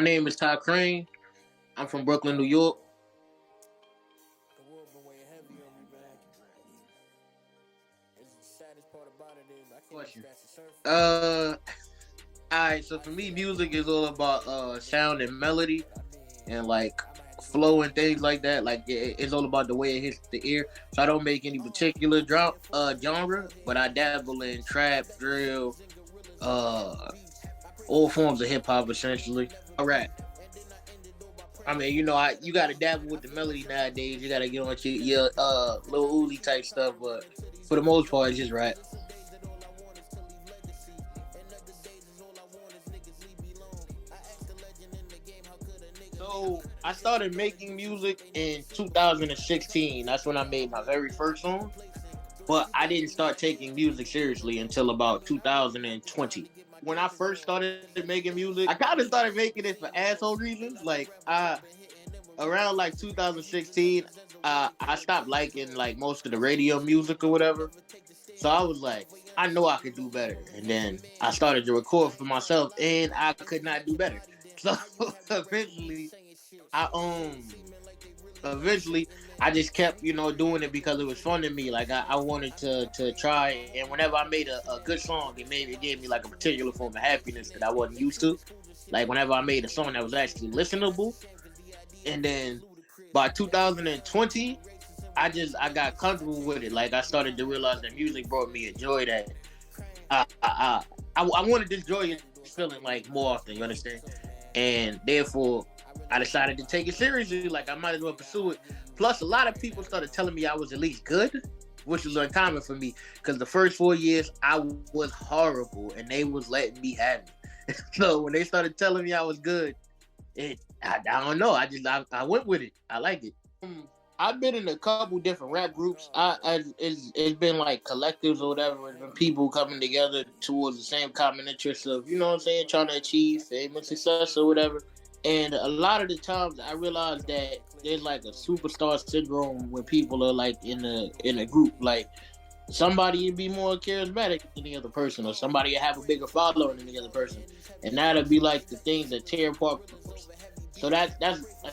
name is Tycrane. I'm from Brooklyn, New York. The world been weighing heavy on me, man. It's the saddest part about it is I can't even Question. scratch the surface. Uh, alright. So for me, music is all about sound and melody But I mean, and like I might have to go flow back and and listen things to like it. that. Like it's all about the way it hits the ear. So I don't make any particular genre, but I dabble in trap, drill, uh, all forms of hip hop essentially. I rap. I mean, you gotta dabble with the melody nowadays. You gotta get on your little Uzi type stuff, but for the most part, it's just rap. So I started making music in 2016. That's when I made my very first song. But I didn't start taking music seriously until about 2020. When I first started making music, I kind of started making it for asshole reasons. Like I around like 2016, I stopped liking like most of the radio music or whatever. So I was like, I know I could do better. And then I started to record for myself and I could not do better. So eventually I eventually I just kept, doing it because it was fun to me. Like I wanted to try, and whenever I made a good song, it gave me like a particular form of happiness that I wasn't used to. Like whenever I made a song that was actually listenable. And then by 2020, I got comfortable with it. Like I started to realize that music brought me a joy that I wanted this joyous feeling like more often. You understand? And therefore, I decided to take it seriously. Like I might as well pursue it. Plus, a lot of people started telling me I was at least good, which was uncommon for me because the first 4 years I was horrible, and they was letting me have it. So when they started telling me I was good, I don't know. I went with it. I like it. I've been in a couple different rap groups. It's been like collectives or whatever. It's been people coming together towards the same common interest of, you know what I'm saying, trying to achieve fame and success or whatever. And a lot of the times I realize that there's like a superstar syndrome when people are like in a group. Like somebody will be more charismatic than the other person, or somebody will have a bigger following than the other person, and that'll be like the things that tear apart groups. So that's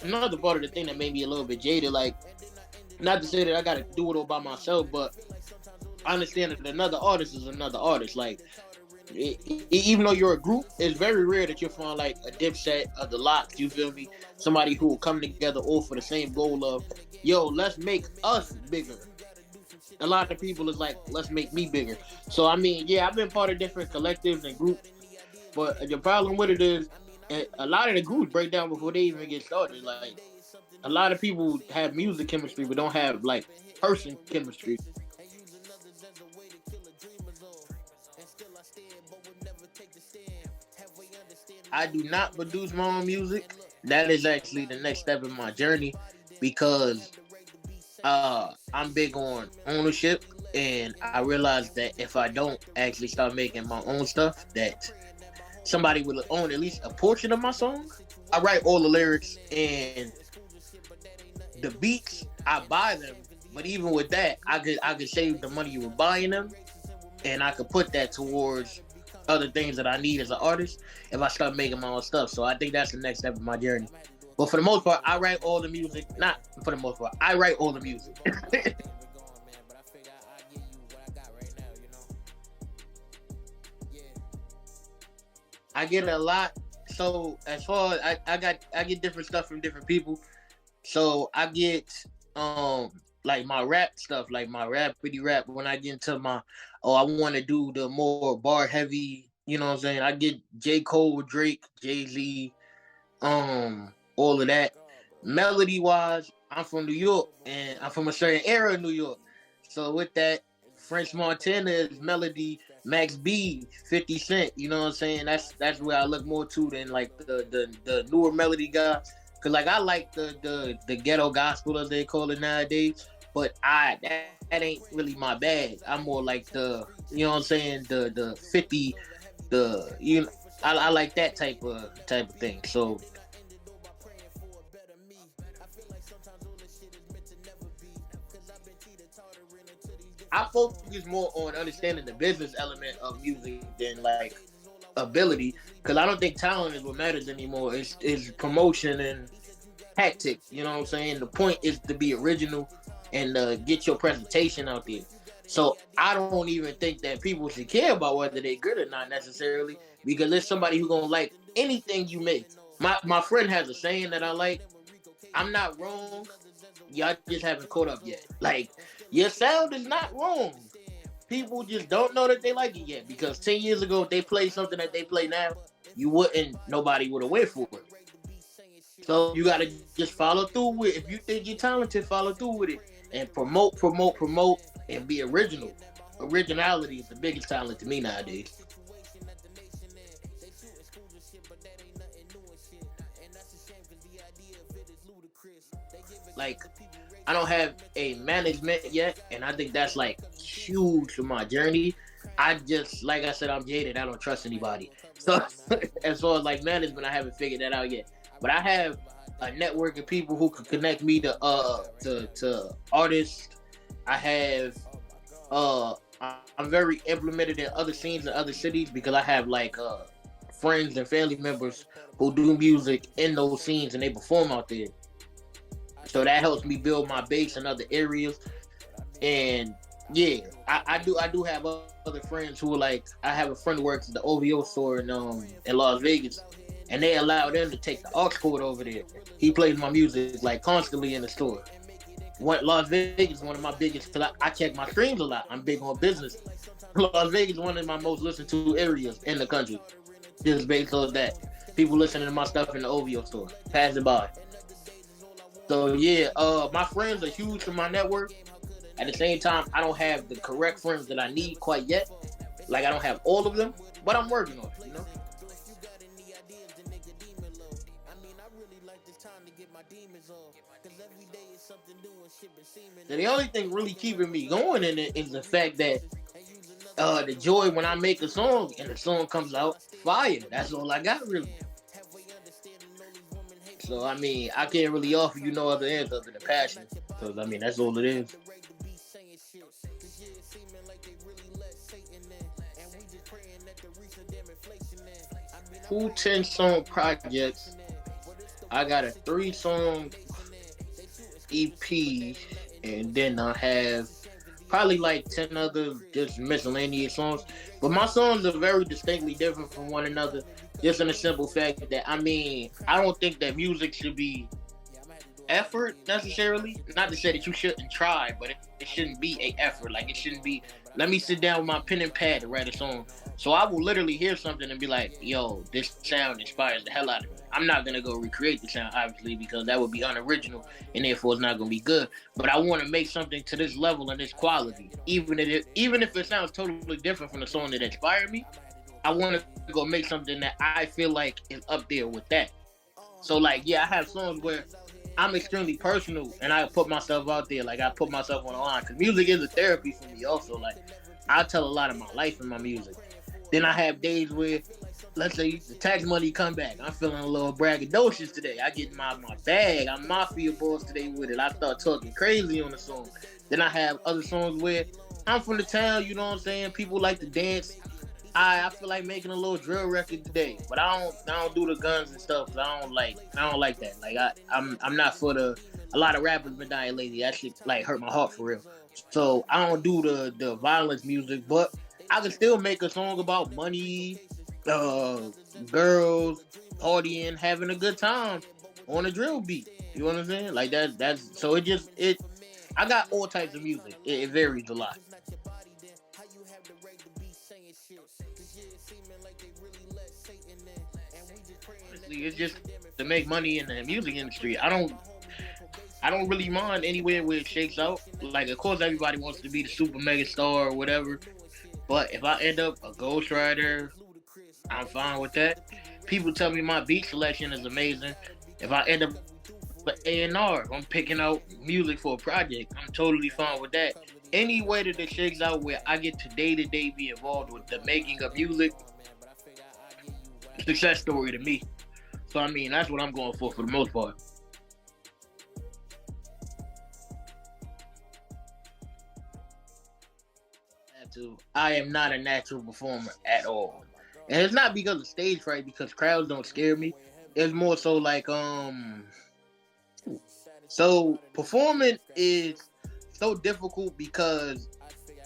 another part of the thing that made me a little bit jaded. Like, not to say that I got to do it all by myself, but I understand that another artist is another artist. Like, even though you're a group, it's very rare that you'll find like a dipset of the locks. You feel me? Somebody who will come together all for the same goal of, yo, let's make us bigger. A lot of people is like, let's make me bigger. So I mean, yeah, I've been part of different collectives and groups, but the problem with it is a lot of the groups break down before they even get started. Like a lot of people have music chemistry but don't have like person chemistry. I do not produce my own music. That is actually the next step in my journey because I'm big on ownership, and I realized that if I don't actually start making my own stuff, that somebody will own at least a portion of my song. I write all the lyrics and the beats. I buy them, but even with that, I could save the money with buying them, and I could put that towards other things that I need as an artist if I start making my own stuff. So I think that's the next step of my journey. But for the most part, I write all the music. Not for the most part, I write all the music. I get a lot. So as far as I get different stuff from different people. So I get like my rap stuff, like my rapidy rap. When I get into my I want to do the more bar heavy. You know what I'm saying? I get J Cole, Drake, Jay Z, all of that. Melody wise, I'm from New York, and I'm from a certain era of New York. So with that, French Montana is melody, Max B, 50 Cent. You know what I'm saying? That's where I look more to than like the newer melody guy. Cause like I like the ghetto gospel as they call it nowadays, but that ain't really my bag. I'm more like the what I'm saying, the 50, the I like that type of thing. So I focus more on understanding the business element of music than like ability. Because I don't think talent is what matters anymore. It's promotion and tactics. You know what I'm saying? The point is to be original and get your presentation out there. So I don't even think that people should care about whether they're good or not necessarily, because there's somebody who's gonna like anything you make. My friend has a saying that I like. I'm not wrong. Y'all just haven't caught up yet. Like your sound is not wrong. People just don't know that they like it yet. Because 10 years ago, if they play something that they play now, you wouldn't. Nobody would have wait for it. So you gotta just follow through with. If you think you're talented, follow through with it and promote, promote, promote, and be original. Originality is the biggest talent to me nowadays. Like I don't have a management yet, and I think that's like huge for my journey. I just, like I said, I'm jaded. I don't trust anybody. So as far as like management, I haven't figured that out yet. But I have a network of people who can connect me to artists. I have I'm very implemented in other scenes in other cities because I have like friends and family members who do music in those scenes and they perform out there. So that helps me build my base in other areas. And yeah, I do have other friends who are like, I have a friend who works at the OVO store in Las Vegas, and they allow them to take the aux cord over there. He plays my music like constantly in the store. Las Vegas is one of my biggest, cause I check my streams a lot. I'm big on business. Las Vegas is one of my most listened to areas in the country. Just based on that, people listening to my stuff in the OVO store, pass it by. So yeah, my friends are huge for my network. At the same time, I don't have the correct friends that I need quite yet. Like I don't have all of them, but I'm working on it. So the only thing really keeping me going in it is the fact that the joy when I make a song and the song comes out fire. That's all I got really. So I mean, I can't really offer you no other answer other than passion. Because I mean, that's all it is. Who 10 song projects? I got a 3 song EP, and then I have probably like 10 other just miscellaneous songs. But my songs are very distinctly different from one another. Just in the simple fact that I mean, I don't think that music should be effort necessarily. Not to say that you shouldn't try, but it shouldn't be a effort. Like it shouldn't be. Let me sit down with my pen and pad to write a song. So I will literally hear something and be like, "Yo, this sound inspires the hell out of me." I'm not gonna go recreate the sound, obviously, because that would be unoriginal and therefore it's not gonna be good. But I want to make something to this level and this quality, even if it sounds totally different from the song that inspired me. I want to go make something that I feel like is up there with that. So like, yeah, I have songs where I'm extremely personal and I put myself out there, like I put myself on the line because music is a therapy for me. Also, like I tell a lot of my life in my music. Then I have days where, let's say, the tax money come back. I'm feeling a little braggadocious today. I get my bag. I'm mafia boss today with it. I start talking crazy on the song. Then I have other songs where I'm from the town. You know what I'm saying? People like to dance. I feel like making a little drill record today, but I don't do the guns and stuff. 'Cause I don't like that. Like I'm not for the. A lot of rappers been dying lately. That shit like hurt my heart for real. So I don't do the violence music, but I can still make a song about money, uh, girls, partying, having a good time on a drill beat. You know what I'm saying? Like that. That's so it just it. I got all types of music. It varies a lot. Honestly, it's just to make money in the music industry. I don't really mind anywhere where it shakes out. Like, of course, everybody wants to be the super mega star or whatever. But if I end up a ghostwriter, I'm fine with that. People tell me my beat selection is amazing. If I end up an A&R, I'm picking out music for a project. I'm totally fine with that. Any way that it shakes out where I get to day be involved with the making of music, success story to me. So I mean, that's what I'm going for the most part. I am not a natural performer at all. And it's not because of stage fright, because crowds don't scare me. It's more so like so performing is so difficult because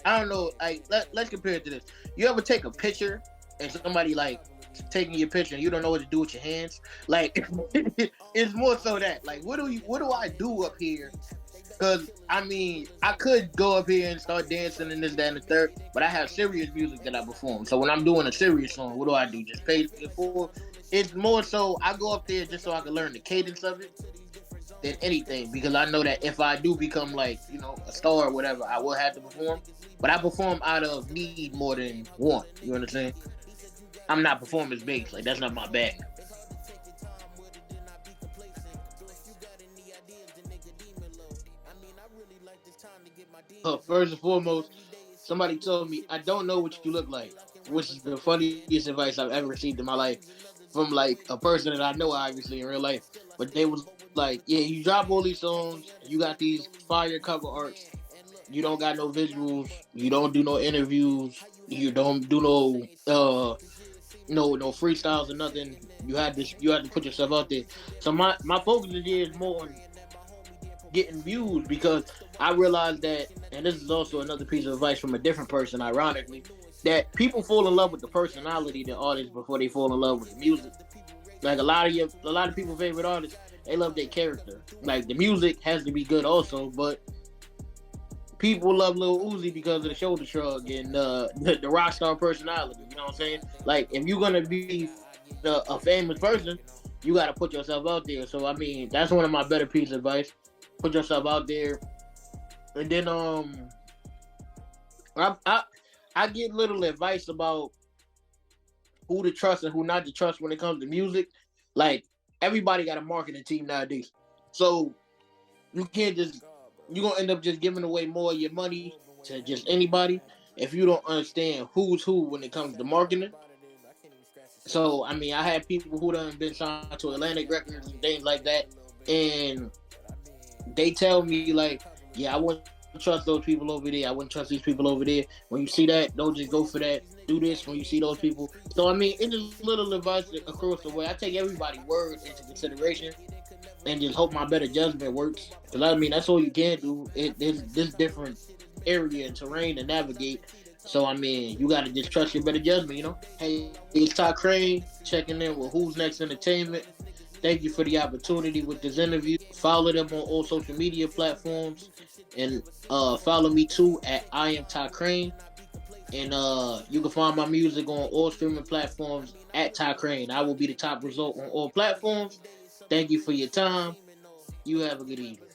I don't know. Like let's compare it to this. You ever take a picture and somebody like taking your picture and you don't know what to do with your hands? Like it's more so that like what do I do up here? Because I mean I could go up here and start dancing and this that and the third, but I have serious music that I perform. So when I'm doing a serious song, what do I do? Just pay it for? It's more so I go up there just so I can learn the cadence of it than anything because I know that if I do become like a star or whatever, I will have to perform. But I perform out of need more than want. You understand? I'm not performance based. Like that's not my bag. First and foremost, somebody told me I don't know what you look like, which is the funniest advice I've ever received in my life from like a person that I know obviously in real life. But they was like, yeah, you drop all these songs, you got these fire cover arts, you don't got no visuals, you don't do no interviews, you don't do no freestyles or nothing. You had to put yourself out there. So my focus is more on getting views because I realized that, and this is also another piece of advice from a different person, ironically, that people fall in love with the personality of the artist before they fall in love with the music. Like a lot of people's favorite artists, they love their character. Like the music has to be good also, but people love Lil Uzi because of the shoulder shrug and the rock star personality. You know what I'm saying? Like if you're gonna be a famous person, you got to put yourself out there. So I mean, that's one of my better pieces of advice. Put yourself out there, and then I get little advice about who to trust and who not to trust when it comes to music. Like everybody got a marketing team nowadays, so you can't just you're gonna end up just giving away more of your money to just anybody if you don't understand who's who when it comes to marketing. So I mean, I had people who done been signed to Atlantic Records and things like that, and they tell me like, yeah, I wouldn't trust those people over there. I wouldn't trust these people over there. When you see that, don't just go for that. Do this when you see those people. So I mean, it's just little advice across the way. I take everybody's word into consideration and just hope my better judgment works. Because I mean, that's all you can do. There's this different area and terrain to navigate. So I mean, you gotta just trust your better judgment. Hey, it's Ty Crane checking in with Who's Next Entertainment. Thank you for the opportunity with this interview. Follow them on all social media platforms, and follow me too at iamtycrane. And you can find my music on all streaming platforms at Ty Crane. I will be the top result on all platforms. Thank you for your time. You have a good evening.